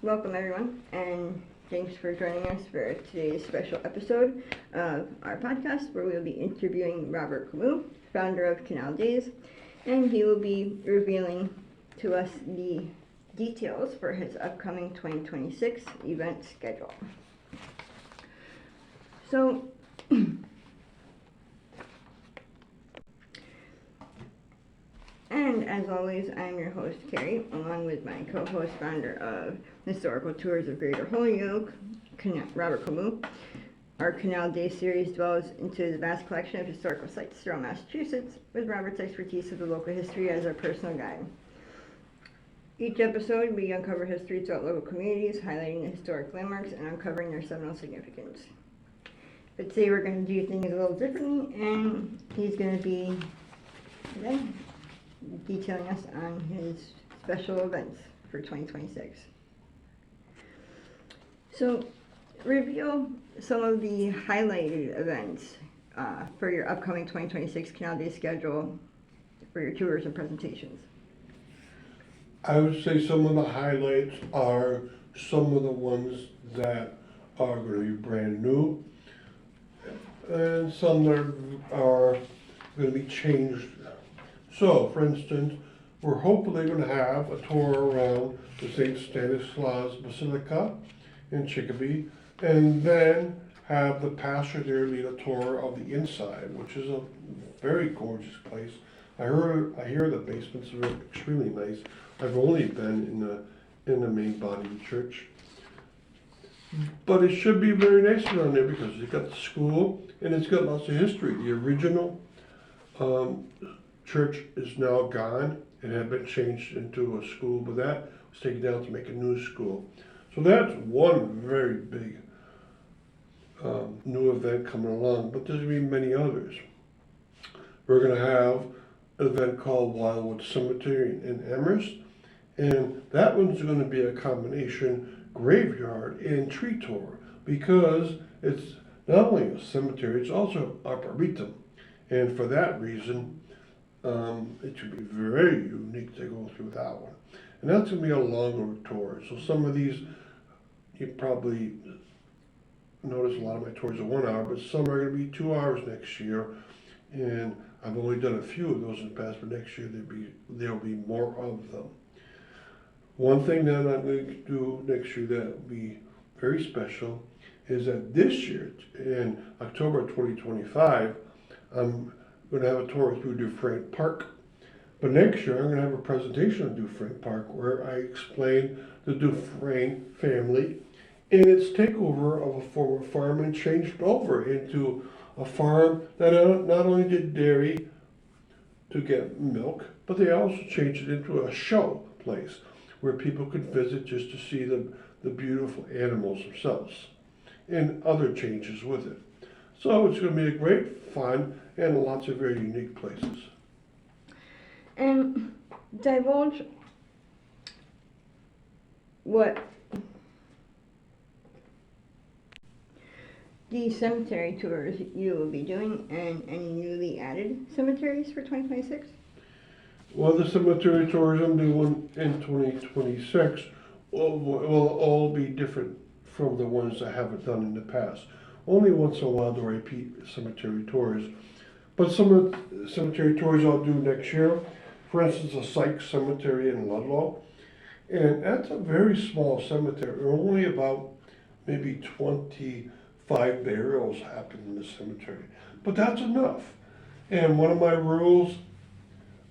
Welcome everyone, and thanks for joining us for today's special episode of our podcast where we will be interviewing Robert Camus, founder of Canal Days, and he will be revealing to us the details for his upcoming 2026 event schedule. So, and as always, I'm your host, Carrie, along with my co-host, founder of Historical Tours of Greater Holyoke, Robert Camus. Our Canal Day series delves into the vast collection of historical sites throughout Massachusetts, with Robert's expertise of the local history as our personal guide. Each episode, we uncover history throughout local communities, highlighting the historic landmarks and uncovering their seminal significance. But today we're going to do things a little differently, and he's going to be detailing us on his special events for 2026. So, reveal some of the highlighted events for your upcoming 2026 Canal Day schedule for your tours and presentations. I would say some of the highlights are some of the ones that are going to be brand new, and some that are going to be changed. So, for instance, we're hopefully going to have a tour around the St. Stanislaus Basilica in Chicopee, and then have the pastor there lead a tour of the inside, which is a very gorgeous place. I hear the basements are extremely nice. I've only been in the main body of the church, but it should be very nice around there because it's got the school and it's got lots of history. The original church is now gone and had been changed into a school, but that was taken down to make a new school. So that's one very big new event coming along, but there's going to be many others. We're going to have an event called Wildwood Cemetery in Amherst, and that one's going to be a combination graveyard and tree tour because it's not only a cemetery, it's also arboretum, and for that reason, it should be very unique to go through that one. And that's going to be a longer tour. So some of these, you probably notice a lot of my tours are 1 hour, but some are going to be 2 hours next year. And I've only done a few of those in the past, but next year there'll be more of them. One thing that I'm going to do next year that will be very special is that this year, in October 2025, I'm going to have a tour through Dufresne Park. But next year, I'm going to have a presentation on Dufresne Park where I explain the Dufresne family and its takeover of a former farm and changed it over into a farm that not only did dairy to get milk, but they also changed it into a show place where people could visit just to see the beautiful animals themselves and other changes with it. So it's going to be a great fun and lots of very unique places. And divulge what the cemetery tours you will be doing and any newly added cemeteries for 2026. Well, the cemetery tours I'm doing in 2026 will all be different from the ones I haven't done in the past. Only once in a while do I repeat cemetery tours. But some of the cemetery tours I'll do next year, for instance, a Sykes Cemetery in Ludlow. And that's a very small cemetery. Only about maybe 25 burials happen in the cemetery. But that's enough. And one of my rules,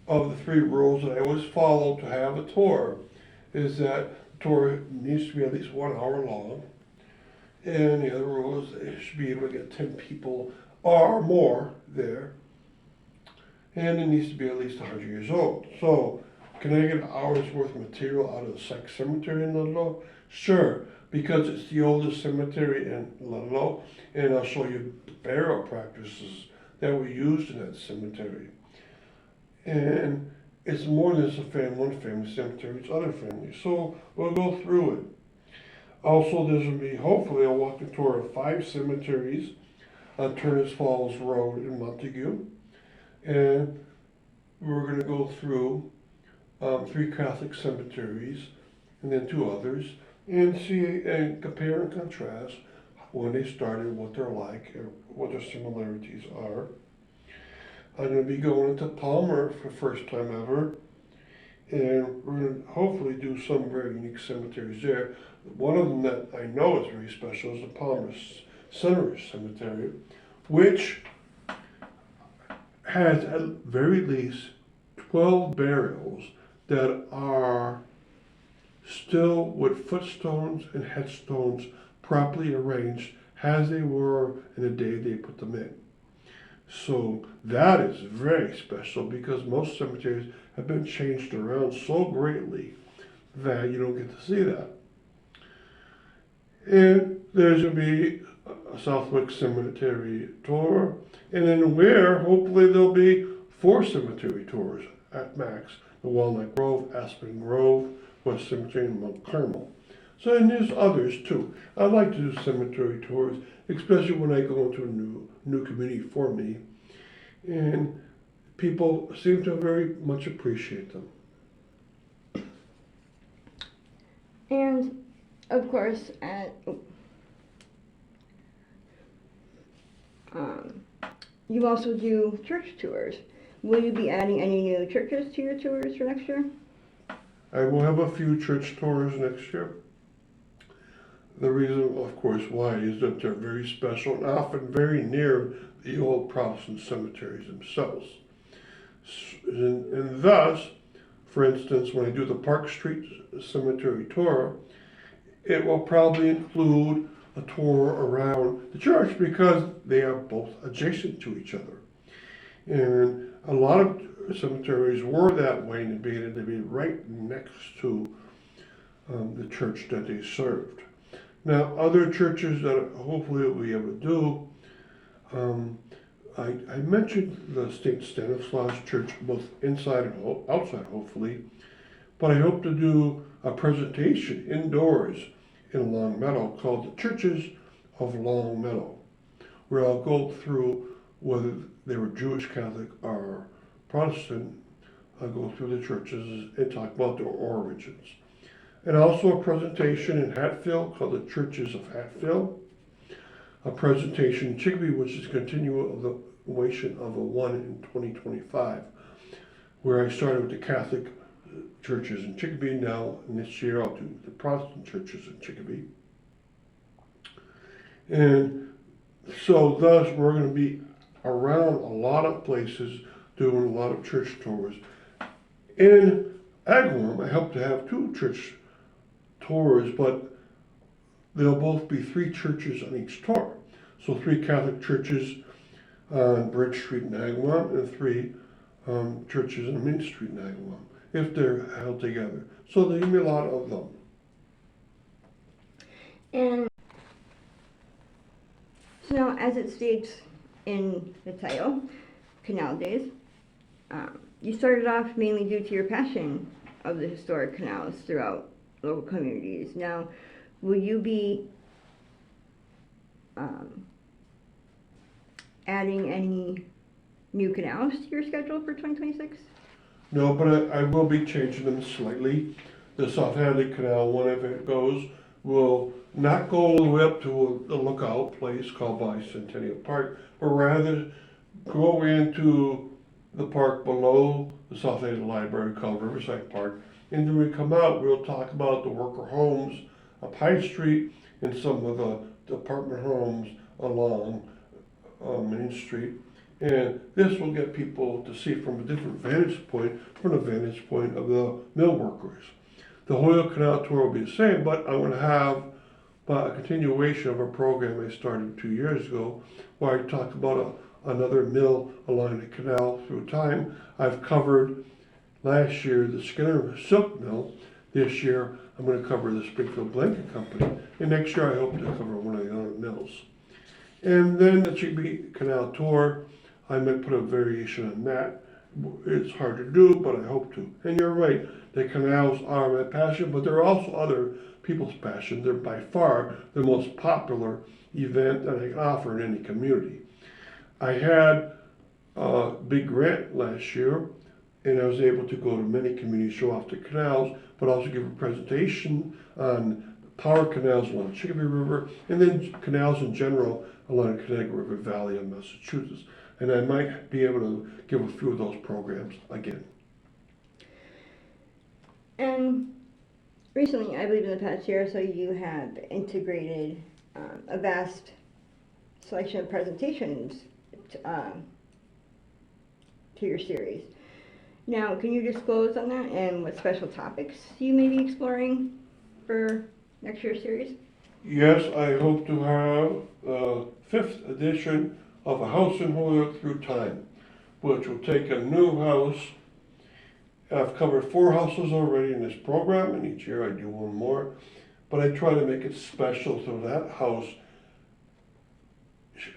of the 3 rules that I always follow to have a tour, is that the tour needs to be at least 1 hour long. And the other rule is they should be able to get 10 people or more there. And it needs to be at least 100 years old. So, can I get an hour's worth of material out of the Sykes Cemetery in Ludlow? Sure, because it's the oldest cemetery in Ludlow, and I'll show you burial practices that were used in that cemetery. And it's more than just one family cemetery, it's other families. So, we'll go through it. Also, there's going to be, hopefully, a walking tour of 5 cemeteries on Turners Falls Road in Montague. And we're going to go through 3 Catholic cemeteries and then 2 others. and see and compare and contrast when they started, what they're like, or what their similarities are. I'm going to be going to Palmer for the first time ever, and we're going to hopefully do some very unique cemeteries there. One of them that I know is very special is the Palmer Center Cemetery, which has at very least 12 burials that are still with footstones and headstones properly arranged as they were in the day they put them in. So that is very special because most cemeteries have been changed around so greatly that you don't get to see that. And there's going to be a Southwick Cemetery tour, and then where hopefully there'll be 4 cemetery tours at max: the Walnut Grove, Aspen Grove, West Cemetery, and Mount Carmel. So, and there's others too. I like to do cemetery tours, especially when I go into a new community for me, and people seem to very much appreciate them. And of course, you also do church tours. Will you be adding any new churches to your tours for next year? I will have a few church tours next year. The reason, of course, why is that they're very special and often very near the old Protestant cemeteries themselves. And thus, for instance, when I do the Park Street Cemetery tour, it will probably include a tour around the church because they are both adjacent to each other. And a lot of cemeteries were that way in the beginning, to be right next to the church that they served. Now, other churches that hopefully we'll be able to do, I mentioned the St. Stanislaus Church, both inside and outside, hopefully, but I hope to do a presentation indoors in Long Meadow called the Churches of Long Meadow, where I'll go through whether they were Jewish, Catholic, or Protestant. I'll go through the churches and talk about their origins. And also a presentation in Hatfield called the Churches of Hatfield. A presentation in Chicopee, which is a continuation of a one in 2025, where I started with the Catholic churches in Chicopee. Now, and this year, I'll do the Protestant churches in Chicopee. And so, thus, we're going to be around a lot of places doing a lot of church tours. In Agawam, I hope to have 2 church tours, but there'll both be 3 churches on each tour. So 3 Catholic churches on Bridge Street in Agawam and 3 churches on Main Street in Agawam, if they're held together. So there'll be a lot of them. And so now, as it states in the title, Canal Days, you started off mainly due to your passion of the historic canals throughout local communities. Now, will you be adding any new canals to your schedule for 2026? No, but I will be changing them slightly. The South Hadley Canal, one if it goes, will not go all the way up to a lookout place called Bicentennial Park, but rather go into the park below the South Hadley Library called Riverside Park. And then we come out, we'll talk about the worker homes up High Street and some of the apartment homes along Main Street. And this will get people to see from a different vantage point, from the vantage point of the mill workers. The Holyoke Canal tour will be the same, but I'm going to have a continuation of a program I started 2 years ago, where I talked about another mill along the canal through time. I've covered last year the Skinner Silk Mill. This year I'm going to cover the Springfield Blanket Company, and next year I hope to cover one of the other mills. And then the Chicopee Canal tour, I might put a variation on that. It's hard to do, but I hope to. And you're right, the canals are my passion, but there are also other people's passion. They're by far the most popular event that I can offer in any community. I had a big grant last year, and I was able to go to many communities, show off the canals, but also give a presentation on power canals along the Chicopee River, and then canals in general along the Connecticut River Valley of Massachusetts. And I might be able to give a few of those programs again. And recently, I believe in the past year or so, you have integrated a vast selection of presentations to your series. Now, can you disclose on that and what special topics you may be exploring for next year's series? Yes, I hope to have the 5th edition of A House in Holyoke Through Time, which will take a new house. I've covered 4 houses already in this program, and each year I do one more, but I try to make it special so that house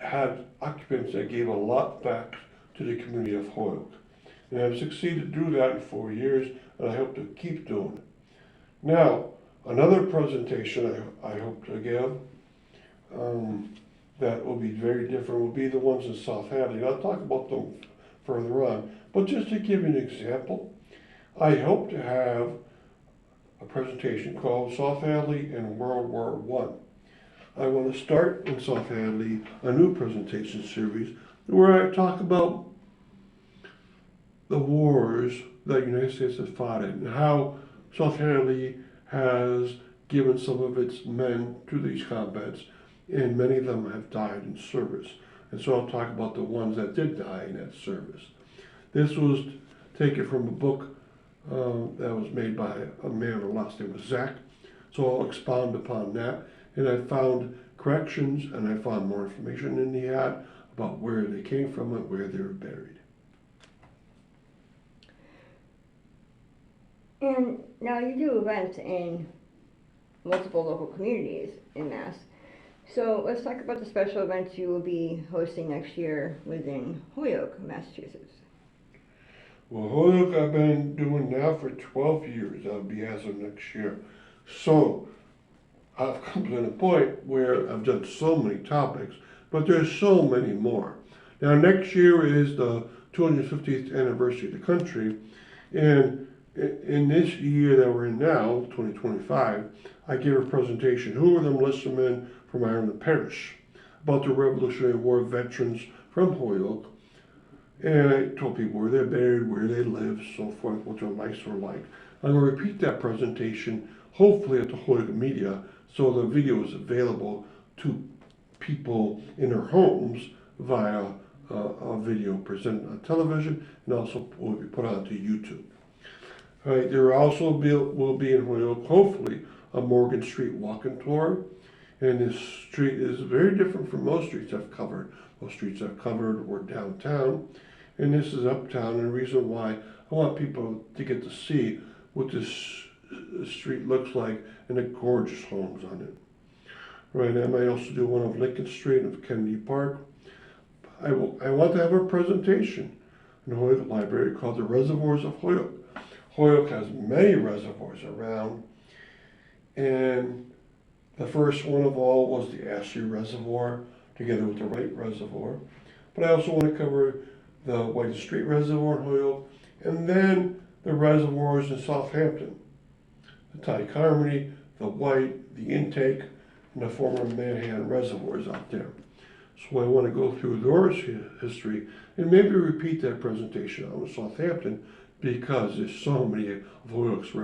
had occupants that gave a lot back to the community of Holyoke. And I've succeeded to do that in 4 years, and I hope to keep doing it. Now, another presentation I hope to give that will be very different will be the ones in South Hadley. I'll talk about them further on, but just to give you an example, I hope to have a presentation called South Hadley in World War I. I want to start in South Hadley a new presentation series where I talk about the wars that the United States has fought in and how South Hadley has given some of its men to these combats, and many of them have died in service. And so I'll talk about the ones that did die in that service. This was taken from a book that was made by a man whose last name was Zach. So I'll expound upon that. And I found corrections and I found more information in the ad about where they came from and where they were buried. And now you do events in multiple local communities in Mass. So let's talk about the special events you will be hosting next year within Holyoke, Massachusetts. Well, Holyoke I've been doing now for 12 years. That'll be as of next year. So I've come to the point where I've done so many topics, but there's so many more. Now next year is the 250th anniversary of the country, and in this year that we're in now, 2025, I gave a presentation, Who Are Them Enlistment from Ireland Parish, about the Revolutionary War veterans from Holyoke. And I told people where they're buried, where they live, so forth, what their lives were like. I'm going to repeat that presentation, hopefully at the Holyoke Media, so the video is available to people in their homes via a video presented on television, and also will be put onto YouTube. All right, there also will be in Holyoke, hopefully, a Morgan Street walking tour. And this street is very different from most streets I've covered. Most streets I've covered were downtown, and this is uptown. And the reason why I want people to get to see what this street looks like and the gorgeous homes on it. Right, I might also do one of Lincoln Street and of Kennedy Park. I want to have a presentation in the Holyoke Library called The Reservoirs of Holyoke. Holyoke has many reservoirs around, and the first one of all was the Ashley Reservoir, together with the Wright Reservoir. But I also want to cover the White Street Reservoir in Holyoke, and then the reservoirs in Southampton, the Ty-Carmody, the White, the Intake, and the former Manhattan reservoirs out there. So I want to go through their history and maybe repeat that presentation on Southampton, because there's so many of Holyoke's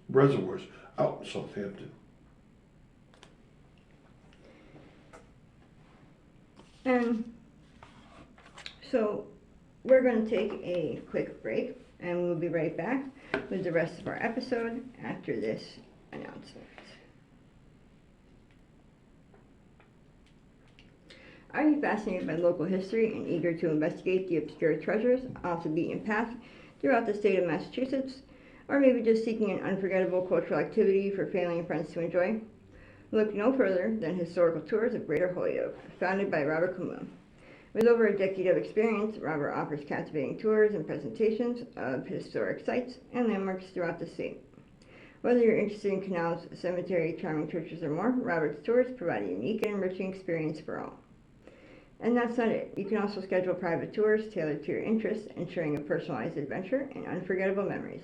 reservoirs out in Southampton. So we're going to take a quick break, and we'll be right back with the rest of our episode after this announcement. Are you fascinated by local history and eager to investigate the obscure treasures off the beaten path throughout the state of Massachusetts? Or maybe just seeking an unforgettable cultural activity for family and friends to enjoy? Look no further than Historical Tours of Greater Holyoke, founded by Robert Camus. With over a decade of experience, Robert offers captivating tours and presentations of historic sites and landmarks throughout the state. Whether you're interested in canals, cemetery, charming churches, or more, Robert's tours provide a unique and enriching experience for all. And that's not it. You can also schedule private tours tailored to your interests, ensuring a personalized adventure and unforgettable memories.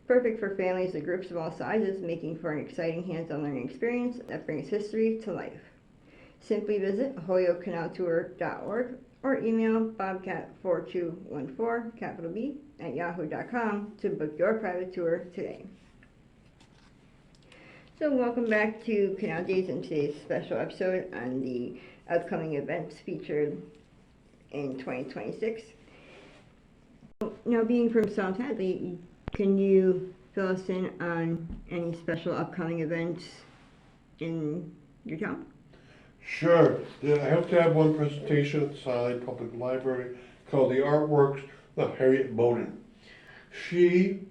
Perfect for families and groups of all sizes, making for an exciting hands-on learning experience that brings history to life. Simply visit holyokecanaltour.org or email bobcat4214, capital B, at yahoo.com to book your private tour today. So welcome back to Canal Days and today's special episode on the upcoming events featured in 2026. Now, being from South Hadley, can you fill us in on any special upcoming events in your town? Sure. I have to have one presentation at the South Public Library called The Artworks of Harriet Bowden. She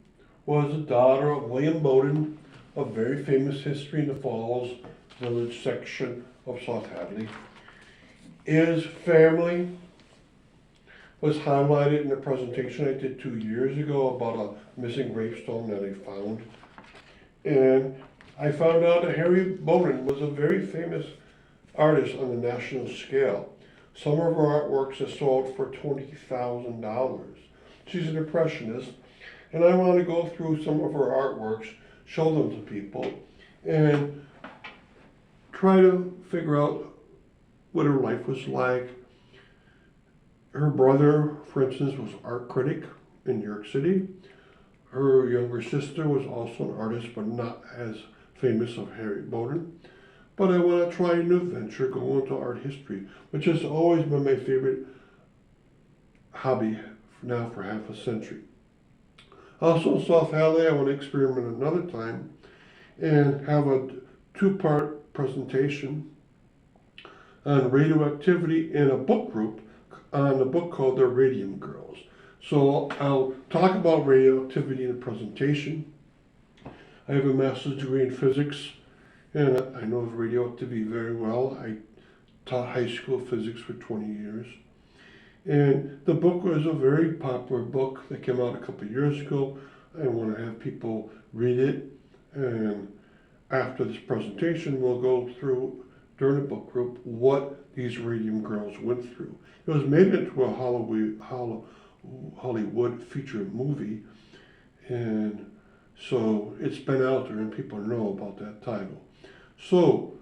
was the daughter of William Bowden, a very famous History in the Falls village section of South Hadley. His family was highlighted in a presentation I did 2 years ago about a missing gravestone that I found. And I found out that Harriet Bowden was a very famous artist on the national scale. Some of her artworks have sold for $20,000. She's an impressionist, and I want to go through some of her artworks, show them to people, and try to figure out what her life was like. Her brother, for instance, was an art critic in New York City. Her younger sister was also an artist, but not as famous as Harriet Bowden. But I want to try a new venture, go into art history, which has always been my favorite hobby now for half a century. Also in South Hadley, I want to experiment another time and have a 2-part presentation on radioactivity in a book group on a book called The Radium Girls. So I'll talk about radioactivity in a presentation. I have a master's degree in physics, and I know radioactivity very well. I taught high school physics for 20 years. And the book was a very popular book that came out a couple of years ago. I want to have people read it. And after this presentation, we'll go through, during the book group, what these Radium Girls went through. It was made into a Hollywood feature movie. And so it's been out there and people know about that title. So,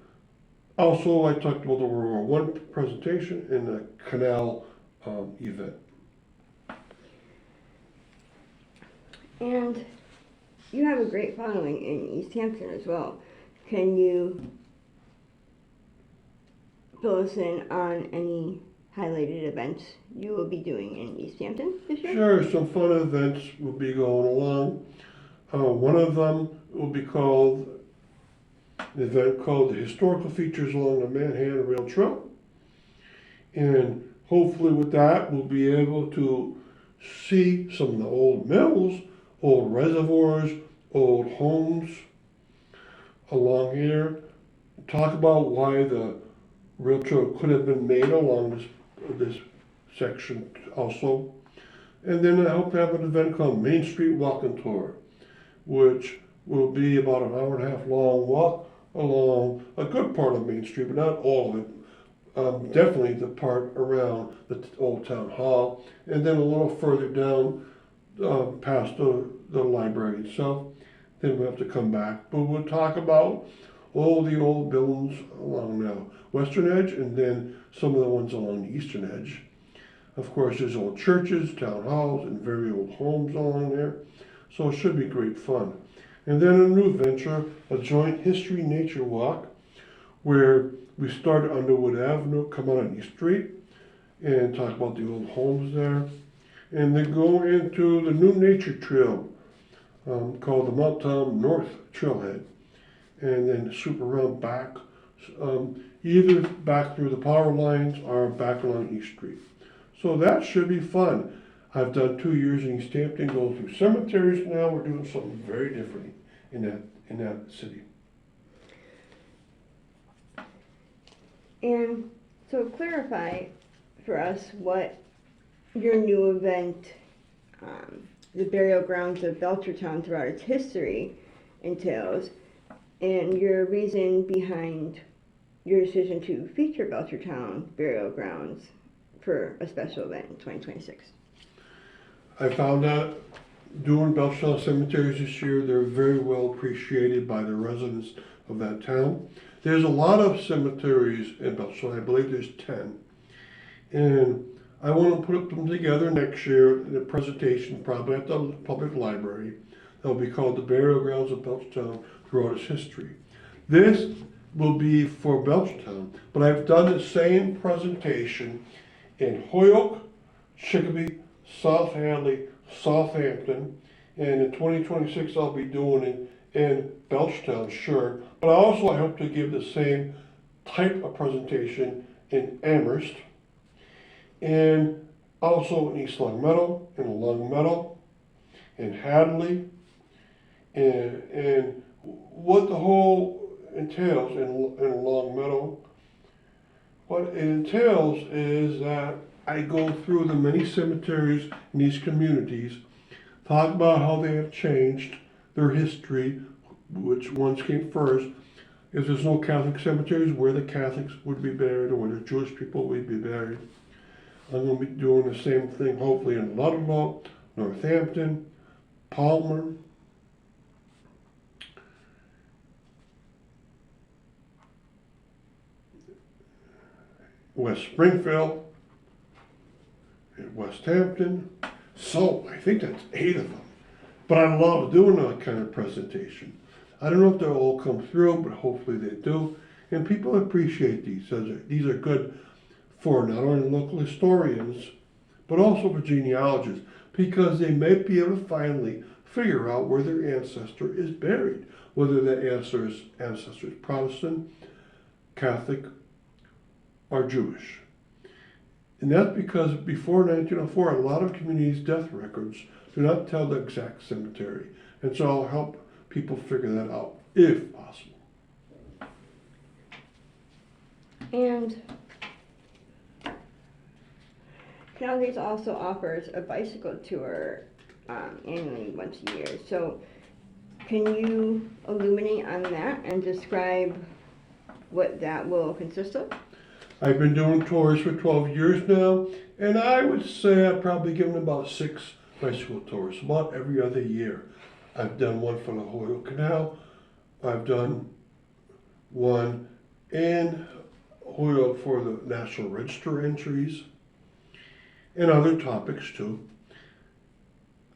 also I talked about the World War I presentation and the Canal event. And you have a great following in East Hampton as well. Can you fill us in on any highlighted events you will be doing in East Hampton this year? Sure, some fun events will be going along. One of them will be called an event called the Historical Features Along the Manhattan Rail Trail. And hopefully with that, we'll be able to see some of the old mills, old reservoirs, old homes along here. Talk about why the rail trail could have been made along this section also. And then I hope to have an event called Main Street Walking Tour, which will be about an hour and a half long walk along a good part of Main Street, but not all of it. Definitely the part around the old town hall, and then a little further down past the library itself. Then we'll have to come back. But we'll talk about all the old buildings along the western edge, and then some of the ones along the eastern edge. Of course, there's old churches, town halls, and very old homes along there. So it should be great fun. And then a new venture, a joint history nature walk, where we start at Underwood Avenue, come out on East Street, and talk about the old homes there. And then go into the new nature trail called the Mountown North Trailhead. And then swoop around back, either back through the power lines or back along East Street. So that should be fun. I've done 2 years in East Hampton, going through cemeteries now. We're doing something very different in that city. And so clarify for us what your new event, the burial grounds of Belchertown throughout its history, entails, and your reason behind your decision to feature Belchertown burial grounds for a special event in 2026. I found out doing Belchtown cemeteries this year. They're very well appreciated by the residents of that town. There's a lot of cemeteries in Belchtown. I believe there's 10. And I want to put them together next year in a presentation, probably at the public library. That'll be called The Burial Grounds of Belchtown Throughout Its History. This will be for Belchtown, but I've done the same presentation in Holyoke, Chicopee, South Hadley, Southampton, and in 2026 I'll be doing it in Belchtown, sure. But also I hope to give the same type of presentation in Amherst, and also in East Longmeadow, in Longmeadow, in Hadley, and what the whole entails in Longmeadow. What it entails is that I go through the many cemeteries in these communities, talk about how they have changed, their history, which ones came first. If there's no Catholic cemeteries, where the Catholics would be buried or where the Jewish people would be buried. I'm going to be doing the same thing hopefully in Ludlow, Northampton, Palmer, West Springfield, and West Hampton. So I think that's 8 of them. But I love doing that kind of presentation. I don't know if they'll all come through, but hopefully they do. And people appreciate these. These are good for not only local historians, but also for genealogists, because they may be able to finally figure out where their ancestor is buried, whether that ancestor is Protestant, Catholic, or Jewish. And that's because before 1904, a lot of communities' death records do not tell the exact cemetery. And so I'll help people figure that out, if possible. And Canal Days also offers a bicycle tour annually once a year. So can you illuminate on that and describe what that will consist of? I've been doing tours for 12 years now, and I would say I've probably given about 6 bicycle tours, about every other year. I've done one for the Holyoke Canal. I've done one in Holyoke for the National Register entries and other topics too.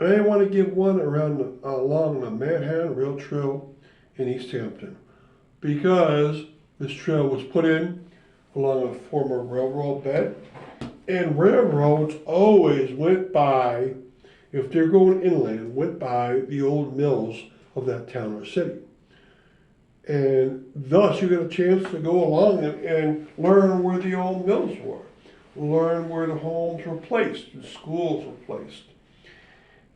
And I want to give one along the Manhattan Rail Trail in East Hampton, because this trail was put in along a former railroad bed, and railroads always went by, if they're going inland, went by the old mills of that town or city. And thus you get a chance to go along and learn where the old mills were, learn where the homes were placed, the schools were placed.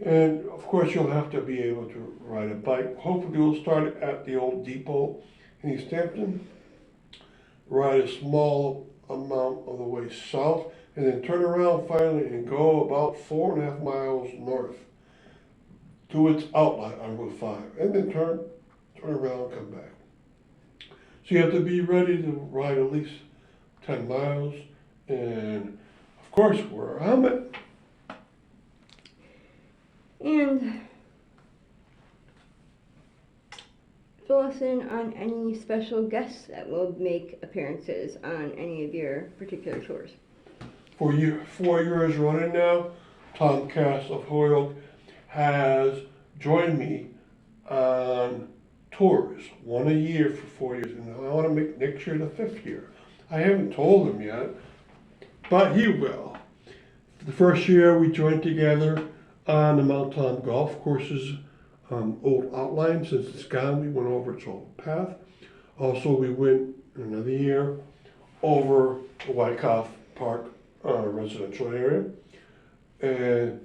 And of course you'll have to be able to ride a bike. Hopefully you'll start at the old depot in East Hampton, ride a small amount of the way south, and then turn around finally and go about 4.5 miles north to its outlet on Route 5, and then turn around and come back. So you have to be ready to ride at least 10 miles, and of course wear a helmet. And fill us in on any special guests that will make appearances on any of your particular tours. For 4 years running now, Tom Cass of Holyoke has joined me on tours, one a year for 4 years, and I want to make next year the 5th year. I haven't told him yet, but he will. The first year we joined together on the Mount Tom golf courses old outline. Since it's gone, we went over its old path. Also, we went another year over the Wyckoff Park residential area, and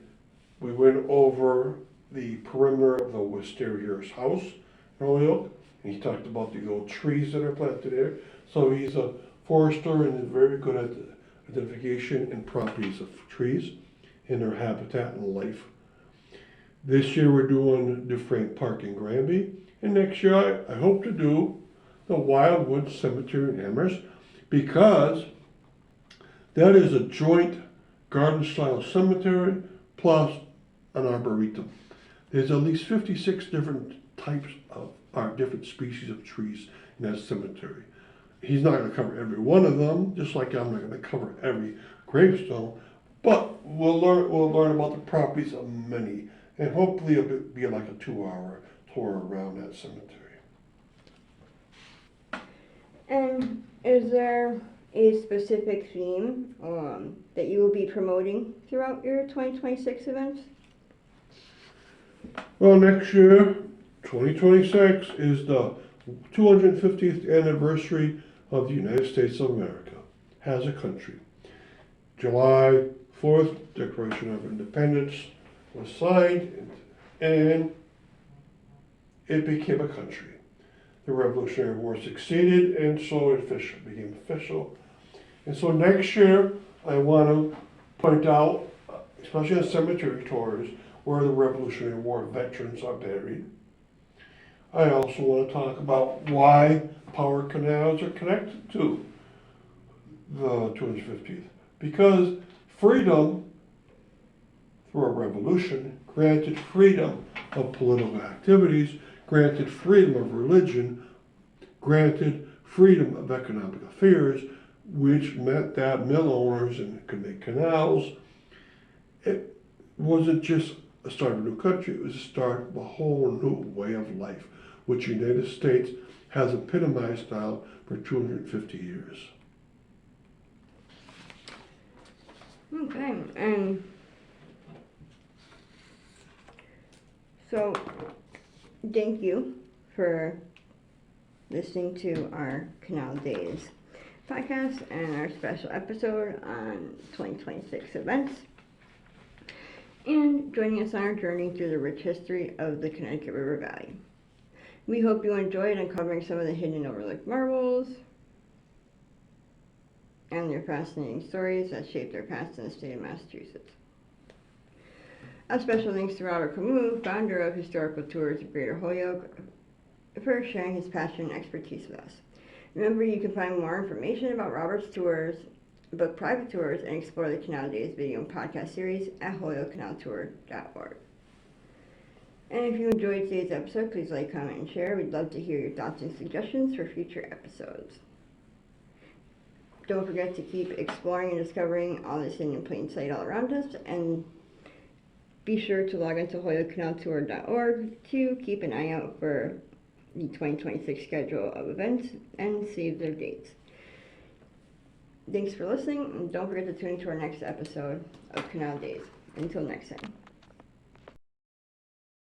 we went over the perimeter of the Wisterier's house in Holyoke, and he talked about the old trees that are planted there. So he's a forester and is very good at the identification and properties of trees and their habitat and life. This year we're doing Dufresne Park in Granby, and next year I hope to do the Wildwood Cemetery in Amherst, because that is a joint garden style cemetery plus an arboretum. There's at least 56 different types of, or different species of trees in that cemetery. He's not going to cover every one of them, just like I'm not going to cover every gravestone, but we'll learn about the properties of many, and hopefully it'll be like a 2-hour tour around that cemetery. And is there a specific theme that you will be promoting throughout your 2026 events? Well, next year, 2026, is the 250th anniversary of the United States of America as a country. July 4th, Declaration of Independence was signed, and it became a country. The Revolutionary War succeeded, and so it became official. And so next year, I want to point out, especially on cemetery tours, where the Revolutionary War veterans are buried. I also want to talk about why power canals are connected to the 250th. Because freedom, through a revolution, granted freedom of political activities, granted freedom of religion, granted freedom of economic affairs, which meant that mill owners could make canals. It wasn't just a start of a new country, it was a start of a whole new way of life, which the United States has epitomized now for 250 years. Okay, and so thank you for listening to our Canal Days podcast and our special episode on 2026 events, and joining us on our journey through the rich history of the Connecticut River Valley. We hope you enjoyed uncovering some of the hidden and overlooked marvels and their fascinating stories that shaped their past in the state of Massachusetts. A special thanks to Robert Camus, founder of Historical Tours of Greater Holyoke, for sharing his passion and expertise with us. Remember, you can find more information about Robert's tours, book private tours, and explore the Canal Days video and podcast series at holyokecanaltour.org. And if you enjoyed today's episode, please like, comment, and share. We'd love to hear your thoughts and suggestions for future episodes. Don't forget to keep exploring and discovering all this hidden in plain sight all around us, and be sure to log into holyokecanaltour.org to keep an eye out for the 2026 schedule of events and save their dates. Thanks for listening, and don't forget to tune into our next episode of Canal Days. Until next time.